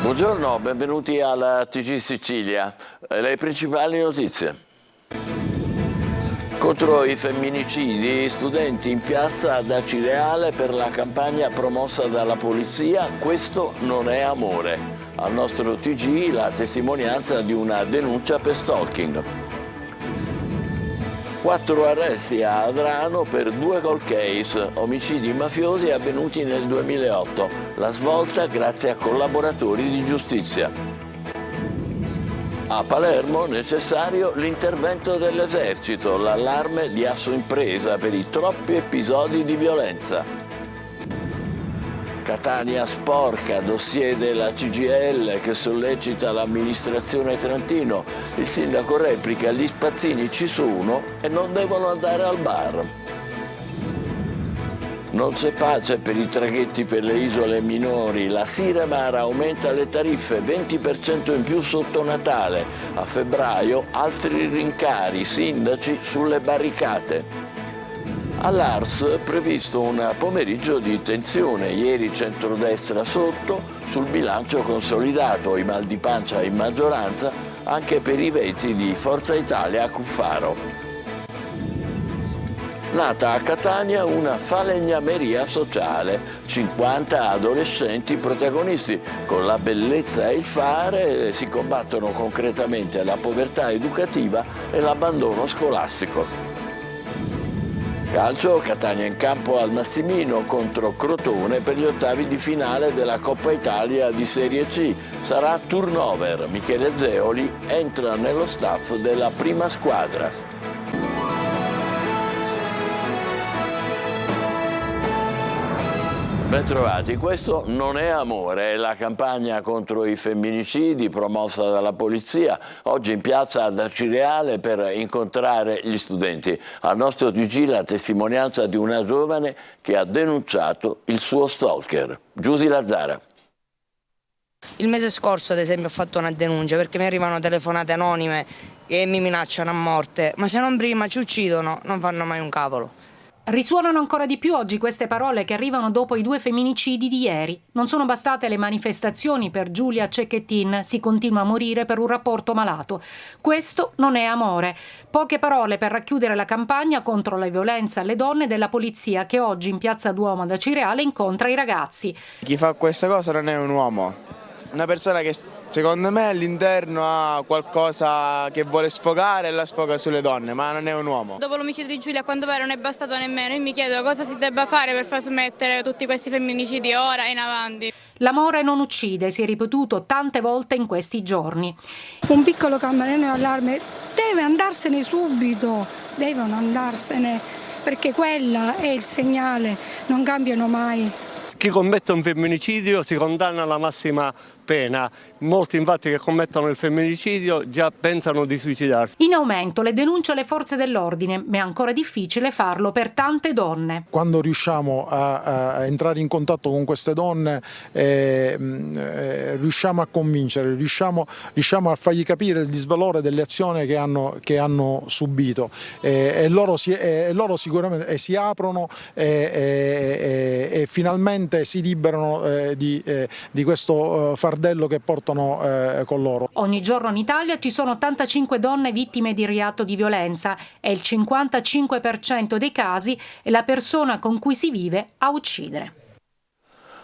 Buongiorno, benvenuti alla TG Sicilia. Le principali notizie. Contro i femminicidi, studenti in piazza ad Acireale per la campagna promossa dalla polizia "Questo non è amore". Al nostro TG la testimonianza di una denuncia per stalking. 4 arresti a Adrano per 2 cold case, omicidi mafiosi avvenuti nel 2008. La svolta grazie a collaboratori di giustizia. A Palermo necessario l'intervento dell'esercito, l'allarme di Assoimpresa per i troppi episodi di violenza. Catania sporca, dossier della CGIL che sollecita l'amministrazione Trentino. Il sindaco replica: gli spazzini ci sono e non devono andare al bar. Non c'è pace per i traghetti per le isole minori. La Siremar aumenta le tariffe, 20% in più sotto Natale. A febbraio altri rincari, sindaci sulle barricate. All'Ars previsto un pomeriggio di tensione, ieri centrodestra sotto, sul bilancio consolidato, i mal di pancia in maggioranza anche per i veti di Forza Italia a Cuffaro. Nata a Catania una falegnameria sociale, 50 adolescenti protagonisti, con la bellezza e il fare si combattono concretamente la povertà educativa e l'abbandono scolastico. Calcio, Catania in campo al Massimino contro Crotone per gli ottavi di finale della Coppa Italia di Serie C. Sarà turnover, Michele Zeoli entra nello staff della prima squadra. Bentrovati, questo non è amore, è la campagna contro i femminicidi promossa dalla polizia, oggi in piazza ad Acireale per incontrare gli studenti. Al nostro TG la testimonianza di una giovane che ha denunciato il suo stalker. Giusy Lazzara. Il mese scorso, ad esempio, ho fatto una denuncia perché mi arrivano telefonate anonime che mi minacciano a morte, ma se non prima ci uccidono non fanno mai un cavolo. Risuonano ancora di più oggi queste parole che arrivano dopo i 2 femminicidi di ieri. Non sono bastate le manifestazioni per Giulia Cecchettin, si continua a morire per un rapporto malato. Questo non è amore. Poche parole per racchiudere la campagna contro la violenza alle donne della polizia che oggi in Piazza Duomo ad Acireale incontra i ragazzi. Chi fa questa cosa non è un uomo. Una persona che secondo me all'interno ha qualcosa che vuole sfogare e la sfoga sulle donne, ma non è un uomo. Dopo l'omicidio di Giulia a quanto pare non è bastato nemmeno, io mi chiedo cosa si debba fare per far smettere tutti questi femminicidi ora e in avanti. L'amore non uccide, si è ripetuto tante volte in questi giorni. Un piccolo campanello d'allarme deve andarsene subito, devono andarsene, perché quella è il segnale, non cambiano mai. Chi commette un femminicidio si condanna alla massima pena. Molti infatti che commettono il femminicidio già pensano di suicidarsi. In aumento le denunce alle forze dell'ordine, ma è ancora difficile farlo per tante donne. Quando riusciamo a entrare in contatto con queste donne riusciamo a convincere, riusciamo a fargli capire il disvalore delle azioni che hanno subito e loro sicuramente si aprono e finalmente si liberano di questo fardello che portano con loro. Ogni giorno in Italia ci sono 85 donne vittime di reato di violenza e il 55% dei casi è la persona con cui si vive a uccidere.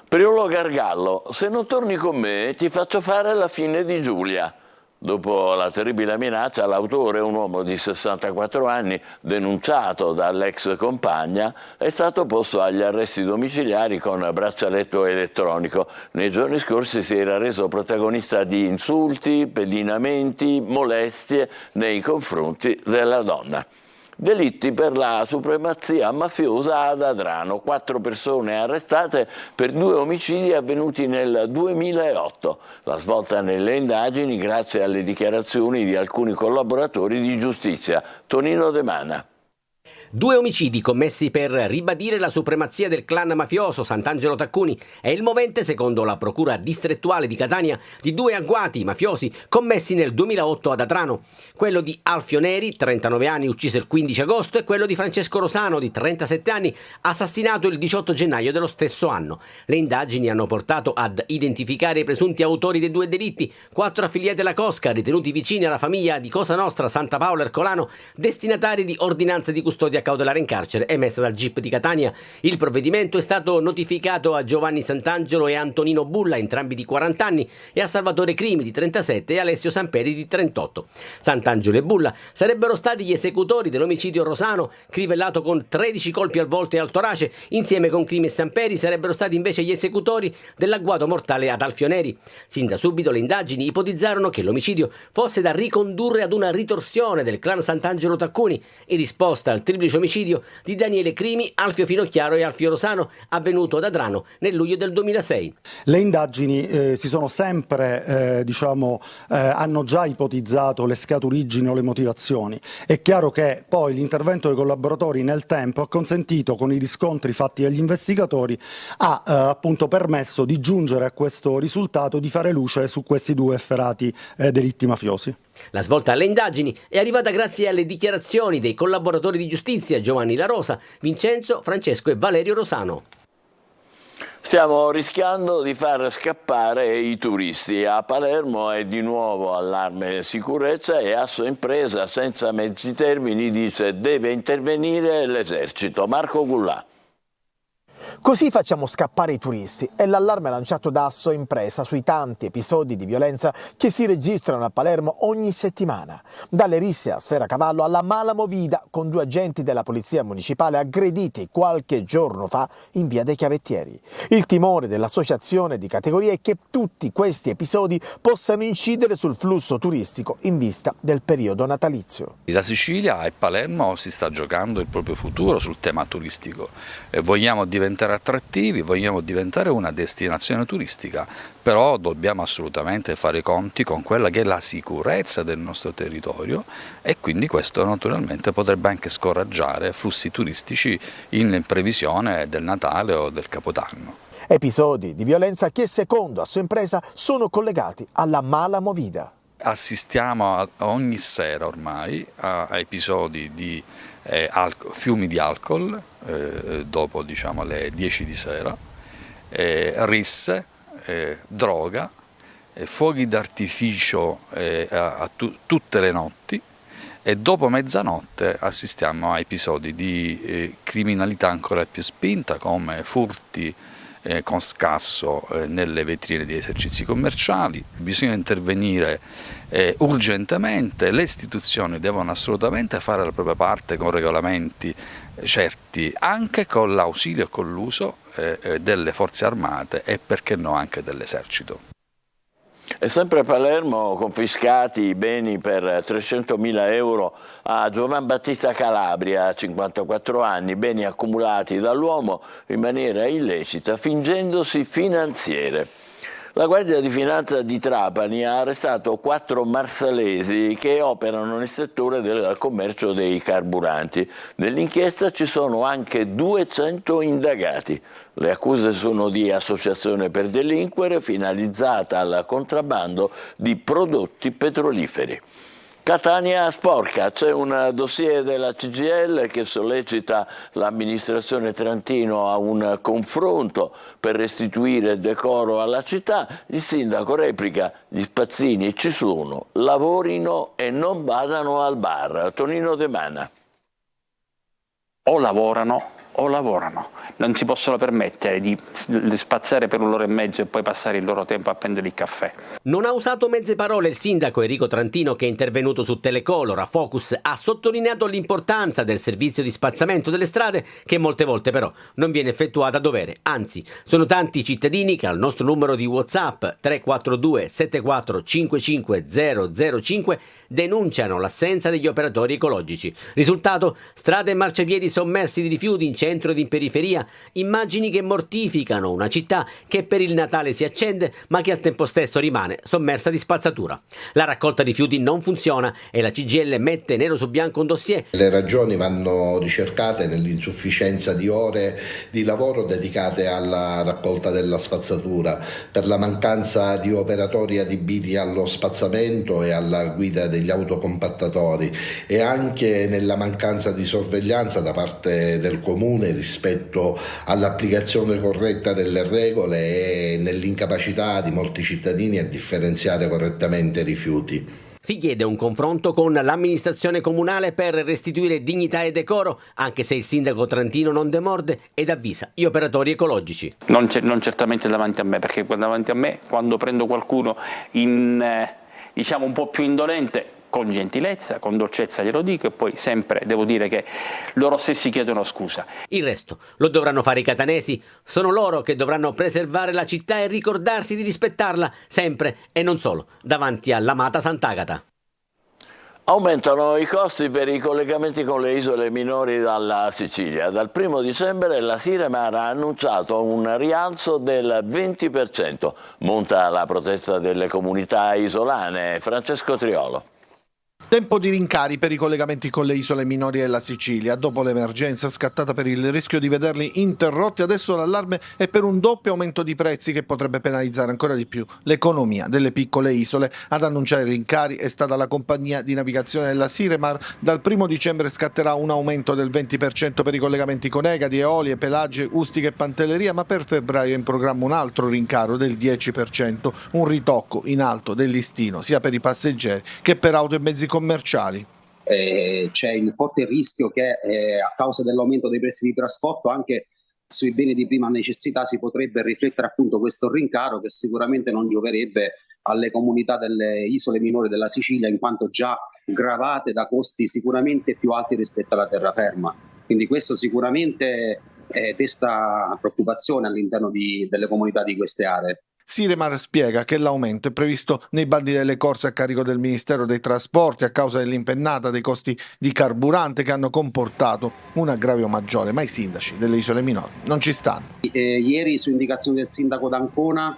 Priolo Gargallo, se non torni con me ti faccio fare la fine di Giulia. Dopo la terribile minaccia, l'autore, un uomo di 64 anni, denunciato dall'ex compagna, è stato posto agli arresti domiciliari con braccialetto elettronico. Nei giorni scorsi si era reso protagonista di insulti, pedinamenti, molestie nei confronti della donna. Delitti per la supremazia mafiosa ad Adrano, 4 persone arrestate per 2 omicidi avvenuti nel 2008. La svolta nelle indagini grazie alle dichiarazioni di alcuni collaboratori di giustizia. Tonino De Mana. 2 omicidi commessi per ribadire la supremazia del clan mafioso Sant'Angelo Taccuni è il movente, secondo la procura distrettuale di Catania, di 2 agguati mafiosi commessi nel 2008 ad Adrano. Quello di Alfio Neri, 39 anni, ucciso il 15 agosto, e quello di Francesco Rosano, di 37 anni, assassinato il 18 gennaio dello stesso anno. Le indagini hanno portato ad identificare i presunti autori dei 2 delitti, 4 affiliati della Cosca, ritenuti vicini alla famiglia di Cosa Nostra, Santa Paola Ercolano, destinatari di ordinanza di custodia cautelare in carcere emessa dal GIP di Catania. Il provvedimento è stato notificato a Giovanni Sant'Angelo e Antonino Bulla, entrambi di 40 anni, e a Salvatore Crimi, di 37, e Alessio Samperi, di 38. Sant'Angelo e Bulla sarebbero stati gli esecutori dell'omicidio Rosano, crivellato con 13 colpi al volto e al torace. Insieme con Crimi e Samperi sarebbero stati invece gli esecutori dell'agguato mortale ad Alfio Neri. Sin da subito le indagini ipotizzarono che l'omicidio fosse da ricondurre ad una ritorsione del clan Sant'Angelo Taccuni, in risposta al triplice omicidio di Daniele Crimi, Alfio Finocchiaro e Alfio Rosano, avvenuto ad Adrano nel luglio del 2006. Le indagini si sono sempre, hanno già ipotizzato le scaturigini o le motivazioni. È chiaro che poi l'intervento dei collaboratori nel tempo ha consentito, con i riscontri fatti dagli investigatori, ha appunto permesso di giungere a questo risultato, di fare luce su questi 2 efferati delitti mafiosi. La svolta alle indagini è arrivata grazie alle dichiarazioni dei collaboratori di giustizia Giovanni La Rosa, Vincenzo, Francesco e Valerio Rosano. Stiamo rischiando di far scappare i turisti. A Palermo è di nuovo allarme sicurezza e Assoimpresa, senza mezzi termini, dice deve intervenire l'esercito. Marco Gullà. Così facciamo scappare i turisti. È l'allarme lanciato da Assoimpresa sui tanti episodi di violenza che si registrano a Palermo ogni settimana. Dalle risse a Sferacavallo alla mala movida, con 2 agenti della polizia municipale aggrediti qualche giorno fa in via dei Chiavettieri. Il timore dell'associazione di categoria è che tutti questi episodi possano incidere sul flusso turistico in vista del periodo natalizio. La Sicilia e Palermo si sta giocando il proprio futuro sul tema turistico e vogliamo diventare attrattivi, vogliamo diventare una destinazione turistica, però dobbiamo assolutamente fare i conti con quella che è la sicurezza del nostro territorio e quindi questo naturalmente potrebbe anche scoraggiare flussi turistici in previsione del Natale o del Capodanno. Episodi di violenza che secondo Assoimpresa sono collegati alla mala movida. Assistiamo ogni sera ormai a episodi di fiumi di alcol dopo le 10 di sera, risse, droga, fuochi d'artificio tutte le notti, e dopo mezzanotte assistiamo a episodi di criminalità ancora più spinta, come furti con scasso nelle vetrine di esercizi commerciali. Bisogna intervenire urgentemente, le istituzioni devono assolutamente fare la propria parte con regolamenti certi, anche con l'ausilio e con l'uso delle forze armate e perché no anche dell'esercito. E sempre a Palermo confiscati i beni per 300.000 euro a Giovan Battista Calabria, 54 anni, beni accumulati dall'uomo in maniera illecita fingendosi finanziere. La Guardia di Finanza di Trapani ha arrestato 4 marsalesi che operano nel settore del commercio dei carburanti. Nell'inchiesta ci sono anche 200 indagati. Le accuse sono di associazione per delinquere finalizzata al contrabbando di prodotti petroliferi. Catania sporca, c'è un dossier della CGIL che sollecita l'amministrazione Trantino a un confronto per restituire decoro alla città. Il sindaco replica: gli spazzini ci sono, lavorino e non vadano al bar. Tonino De Mana. O lavorano o lavorano, non si possono permettere di spazzare per 1 ora e mezzo e poi passare il loro tempo a prendere il caffè. Non ha usato mezze parole il sindaco Enrico Trantino, che è intervenuto su Telecolor a Focus, ha sottolineato l'importanza del servizio di spazzamento delle strade, che molte volte però non viene effettuato a dovere. Anzi, sono tanti i cittadini che al nostro numero di WhatsApp 342 74 55 005 denunciano l'assenza degli operatori ecologici. Risultato: strade e marciapiedi sommersi di rifiuti in centro ed in periferia, immagini che mortificano una città che per il Natale si accende ma che al tempo stesso rimane sommersa di spazzatura. La raccolta rifiuti non funziona e la CGIL mette nero su bianco un dossier. Le ragioni vanno ricercate nell'insufficienza di ore di lavoro dedicate alla raccolta della spazzatura, per la mancanza di operatori adibiti allo spazzamento e alla guida degli autocompattatori e anche nella mancanza di sorveglianza da parte del comune rispetto all'applicazione corretta delle regole e nell'incapacità di molti cittadini a differenziare correttamente i rifiuti. Si chiede un confronto con l'amministrazione comunale per restituire dignità e decoro, anche se il sindaco trentino non demorde ed avvisa gli operatori ecologici. Non certamente davanti a me, perché davanti a me, quando prendo qualcuno diciamo un po' più indolente, con gentilezza, con dolcezza glielo dico, e poi sempre devo dire che loro stessi chiedono scusa. Il resto lo dovranno fare i catanesi, sono loro che dovranno preservare la città e ricordarsi di rispettarla sempre e non solo davanti all'amata Sant'Agata. Aumentano i costi per i collegamenti con le isole minori dalla Sicilia. Dal 1 dicembre la Siremar ha annunciato un rialzo del 20%. Monta la protesta delle comunità isolane. Francesco Triolo. Tempo di rincari per i collegamenti con le isole minori della Sicilia. Dopo l'emergenza scattata per il rischio di vederli interrotti, adesso l'allarme è per un doppio aumento di prezzi che potrebbe penalizzare ancora di più l'economia delle piccole isole. Ad annunciare i rincari è stata la compagnia di navigazione della Siremar. Dal 1 dicembre scatterà un aumento del 20% per i collegamenti con Egadi, Eolie, Pelagie, Ustica e Pantelleria, ma per febbraio è in programma un altro rincaro del 10%, un ritocco in alto del listino sia per i passeggeri che per auto e mezzi commerciali. C'è il forte rischio che a causa dell'aumento dei prezzi di trasporto anche sui beni di prima necessità si potrebbe riflettere appunto questo rincaro, che sicuramente non gioverebbe alle comunità delle isole minori della Sicilia, in quanto già gravate da costi sicuramente più alti rispetto alla terraferma. Quindi questo sicuramente desta preoccupazione all'interno delle comunità di queste aree. Siremar spiega che l'aumento è previsto nei bandi delle corse a carico del Ministero dei Trasporti a causa dell'impennata dei costi di carburante che hanno comportato un aggravio maggiore, ma i sindaci delle isole minori non ci stanno. Ieri, su indicazione del sindaco d'Ancona,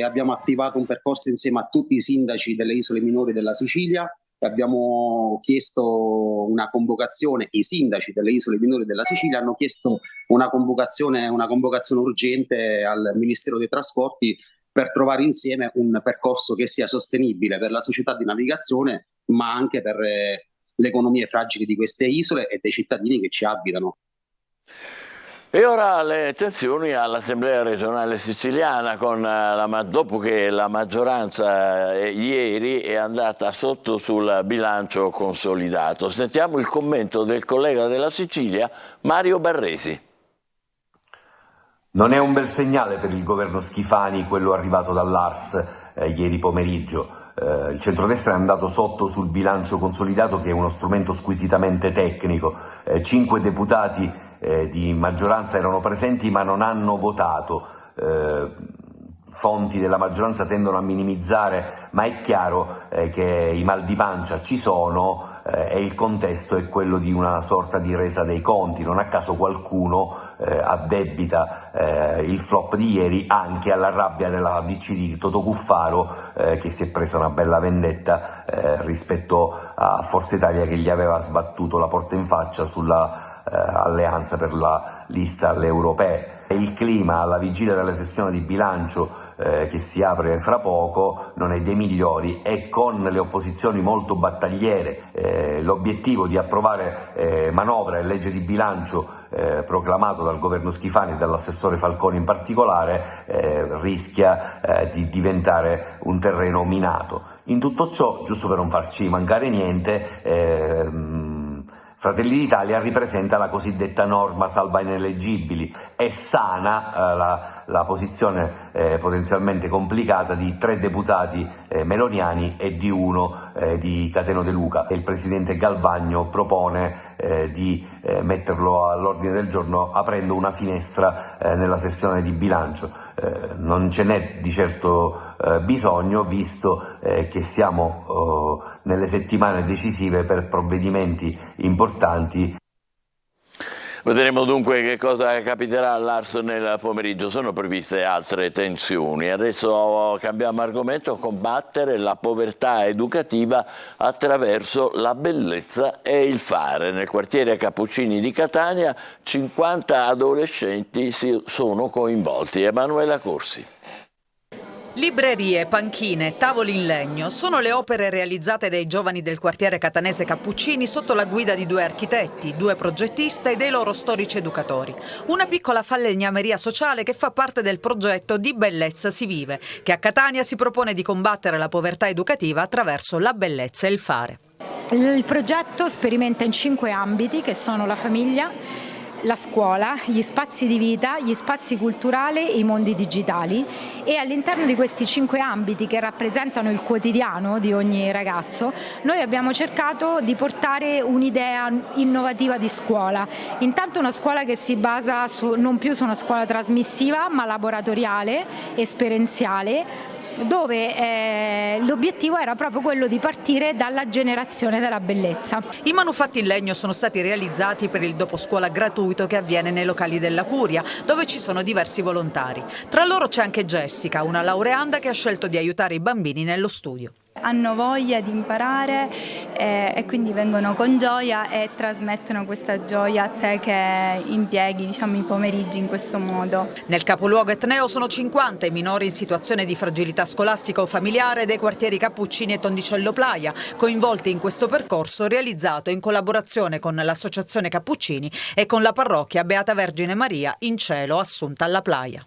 abbiamo attivato un percorso insieme a tutti i sindaci delle isole minori della Sicilia. Abbiamo chiesto una convocazione, i sindaci delle isole minori della Sicilia hanno chiesto una convocazione urgente al Ministero dei Trasporti per trovare insieme un percorso che sia sostenibile per la società di navigazione, ma anche per le economie fragili di queste isole e dei cittadini che ci abitano. E ora le tensioni all'Assemblea regionale siciliana, dopo che la maggioranza ieri è andata sotto sul bilancio consolidato. Sentiamo il commento del collega della Sicilia, Mario Barresi. Non è un bel segnale per il governo Schifani quello arrivato dall'ARS ieri pomeriggio. Il centrodestra è andato sotto sul bilancio consolidato, che è uno strumento squisitamente tecnico. 5 deputati di maggioranza erano presenti ma non hanno votato. Fonti della maggioranza tendono a minimizzare, ma è chiaro che i mal di pancia ci sono e il contesto è quello di una sorta di resa dei conti. Non a caso qualcuno addebita il flop di ieri anche alla rabbia della DC di Totò Cuffaro, che si è presa una bella vendetta rispetto a Forza Italia, che gli aveva sbattuto la porta in faccia sulla alleanza per la lista alle europee. Il clima alla vigilia della sessione di bilancio che si apre fra poco non è dei migliori, e con le opposizioni molto battagliere. L'obiettivo di approvare manovra e legge di bilancio proclamato dal governo Schifani e dall'assessore Falconi in particolare rischia di diventare un terreno minato. In tutto ciò, giusto per non farci mancare niente, Fratelli d'Italia ripresenta la cosiddetta norma salva ineleggibili e sana la posizione potenzialmente complicata di 3 deputati meloniani e di 1 di Cateno De Luca. E il presidente Galvagno propone di metterlo all'ordine del giorno aprendo una finestra nella sessione di bilancio. Non ce n'è di certo bisogno, visto che siamo nelle settimane decisive per provvedimenti importanti. Vedremo dunque che cosa capiterà all'Ars nel pomeriggio. Sono previste altre tensioni. Adesso cambiamo argomento: combattere la povertà educativa attraverso la bellezza e il fare. Nel quartiere Cappuccini di Catania 50 adolescenti sono coinvolti. Emanuela Corsi. Librerie, panchine, tavoli in legno sono le opere realizzate dai giovani del quartiere catanese Cappuccini sotto la guida di 2 architetti, 2 progettiste e dei loro storici educatori. Una piccola falegnameria sociale che fa parte del progetto Di Bellezza si vive, che a Catania si propone di combattere la povertà educativa attraverso la bellezza e il fare. Il progetto sperimenta in 5 ambiti, che sono la famiglia, la scuola, gli spazi di vita, gli spazi culturali e i mondi digitali, e all'interno di questi 5 ambiti, che rappresentano il quotidiano di ogni ragazzo, noi abbiamo cercato di portare un'idea innovativa di scuola. Intanto una scuola che si basa non più su una scuola trasmissiva, ma laboratoriale, esperienziale, dove l'obiettivo era proprio quello di partire dalla generazione della bellezza. I manufatti in legno sono stati realizzati per il doposcuola gratuito che avviene nei locali della Curia, dove ci sono diversi volontari. Tra loro c'è anche Jessica, una laureanda che ha scelto di aiutare i bambini nello studio. Hanno voglia di imparare e quindi vengono con gioia e trasmettono questa gioia a te che impieghi, i pomeriggi in questo modo. Nel capoluogo etneo sono 50 i minori in situazione di fragilità scolastica o familiare dei quartieri Cappuccini e Tondicello Playa, coinvolti in questo percorso realizzato in collaborazione con l'Associazione Cappuccini e con la parrocchia Beata Vergine Maria in Cielo Assunta alla Playa.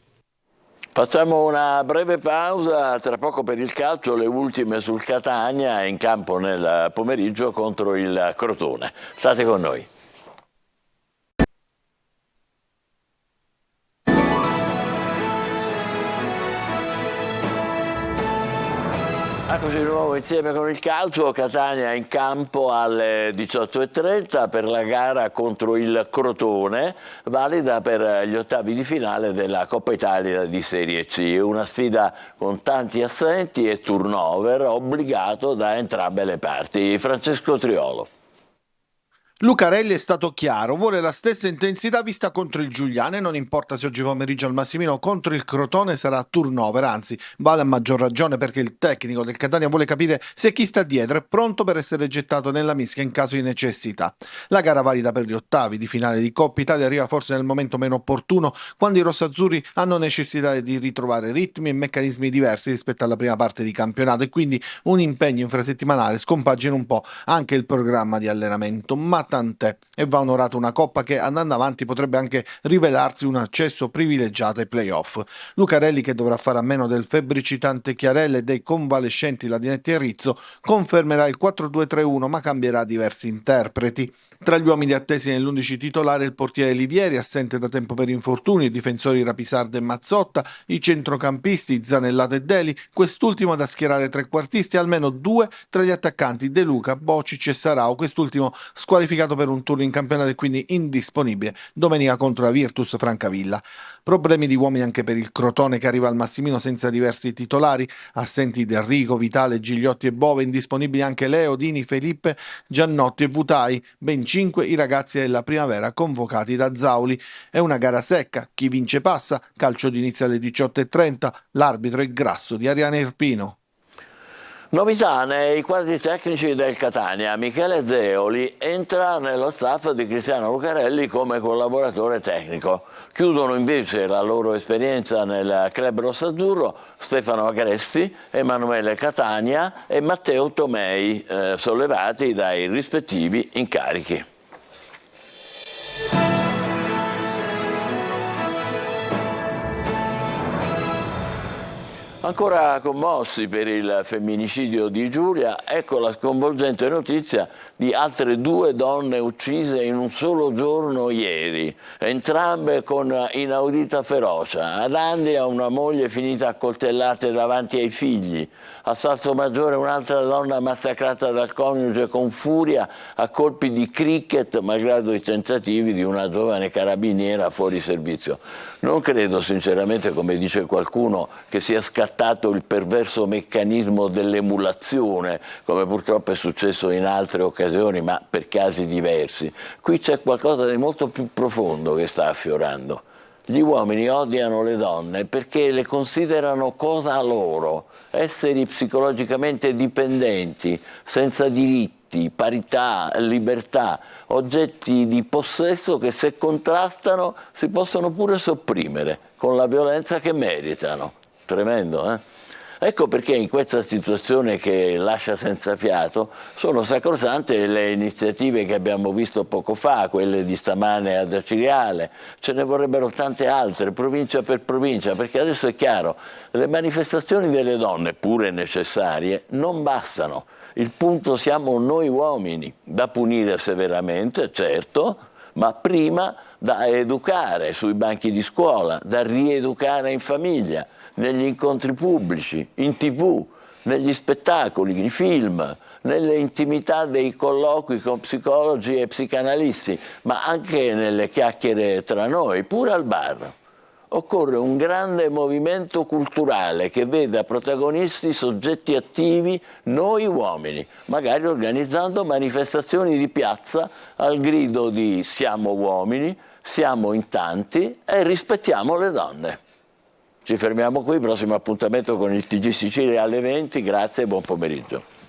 Facciamo una breve pausa, tra poco per il calcio, le ultime sul Catania in campo nel pomeriggio contro il Crotone. State con noi. Eccoci di nuovo insieme con il calcio. Catania in campo alle 18:30 per la gara contro il Crotone, valida per gli ottavi di finale della Coppa Italia di Serie C. Una sfida con tanti assenti e turnover obbligato da entrambe le parti. Francesco Triolo. Lucarelli è stato chiaro, vuole la stessa intensità vista contro il Giuliano e non importa se oggi pomeriggio al Massimino contro il Crotone sarà turnover, anzi vale a maggior ragione perché il tecnico del Catania vuole capire se chi sta dietro è pronto per essere gettato nella mischia in caso di necessità. La gara valida per gli ottavi di finale di Coppa Italia arriva forse nel momento meno opportuno, quando i rossazzurri hanno necessità di ritrovare ritmi e meccanismi diversi rispetto alla prima parte di campionato e quindi un impegno infrasettimanale scompagina un po' anche il programma di allenamento, ma tant'è, e va onorata una coppa che andando avanti potrebbe anche rivelarsi un accesso privilegiato ai playoff. Lucarelli, che dovrà fare a meno del febbricitante Chiarella e dei convalescenti Ladinetti e Rizzo, confermerà il 4-2-3-1 ma cambierà diversi interpreti. Tra gli uomini attesi nell'11 titolare il portiere Livieri, assente da tempo per infortuni, i difensori Rapisarda e Mazzotta, i centrocampisti Zanellata e Deli, quest'ultimo da schierare trequartisti e almeno 2 tra gli attaccanti De Luca, Bocic e Sarao, quest'ultimo squalificato per un turno in campionato e quindi indisponibile domenica contro la Virtus Francavilla. Problemi di uomini anche per il Crotone, che arriva al Massimino senza diversi titolari, assenti Del Rico, Vitale, Gigliotti e Bove, indisponibili anche Leo, Dini, Felipe, Giannotti e Vutai, ben 5 i ragazzi della primavera convocati da Zauli. È una gara secca, chi vince passa, calcio d'inizio alle 18:30, l'arbitro è Grasso di Ariane Irpino. Novità nei quadri tecnici del Catania. Michele Zeoli entra nello staff di Cristiano Lucarelli come collaboratore tecnico. Chiudono invece la loro esperienza nel club rossazzurro Stefano Agresti, Emanuele Catania e Matteo Tomei, sollevati dai rispettivi incarichi. Ancora commossi per il femminicidio di Giulia, ecco la sconvolgente notizia di altre 2 donne uccise in un solo giorno ieri, entrambe con inaudita ferocia. Ad Andria una moglie finita a coltellate davanti ai figli, a Salsomaggiore un'altra donna massacrata dal coniuge con furia a colpi di cricket malgrado i tentativi di una giovane carabiniera fuori servizio. Non credo sinceramente, come dice qualcuno, che sia scattato scattato il perverso meccanismo dell'emulazione, come purtroppo è successo in altre occasioni, ma per casi diversi. Qui c'è qualcosa di molto più profondo che sta affiorando. Gli uomini odiano le donne perché le considerano cosa loro, esseri psicologicamente dipendenti, senza diritti, parità, libertà, oggetti di possesso che se contrastano si possono pure sopprimere con la violenza che meritano. Tremendo, eh? Ecco perché in questa situazione che lascia senza fiato sono sacrosante le iniziative che abbiamo visto poco fa, quelle di stamane ad Acireale, ce ne vorrebbero tante altre, provincia per provincia, perché adesso è chiaro, le manifestazioni delle donne, pure necessarie, non bastano. Il punto siamo noi uomini, da punire severamente, certo, ma prima da educare sui banchi di scuola, da rieducare in famiglia, negli incontri pubblici, in TV, negli spettacoli, nei film, nelle intimità dei colloqui con psicologi e psicanalisti, ma anche nelle chiacchiere tra noi, pure al bar. Occorre un grande movimento culturale che veda protagonisti soggetti attivi, noi uomini, magari organizzando manifestazioni di piazza al grido di siamo uomini, siamo in tanti e rispettiamo le donne. Ci fermiamo qui, prossimo appuntamento con il TG Sicilia alle 20, grazie e buon pomeriggio.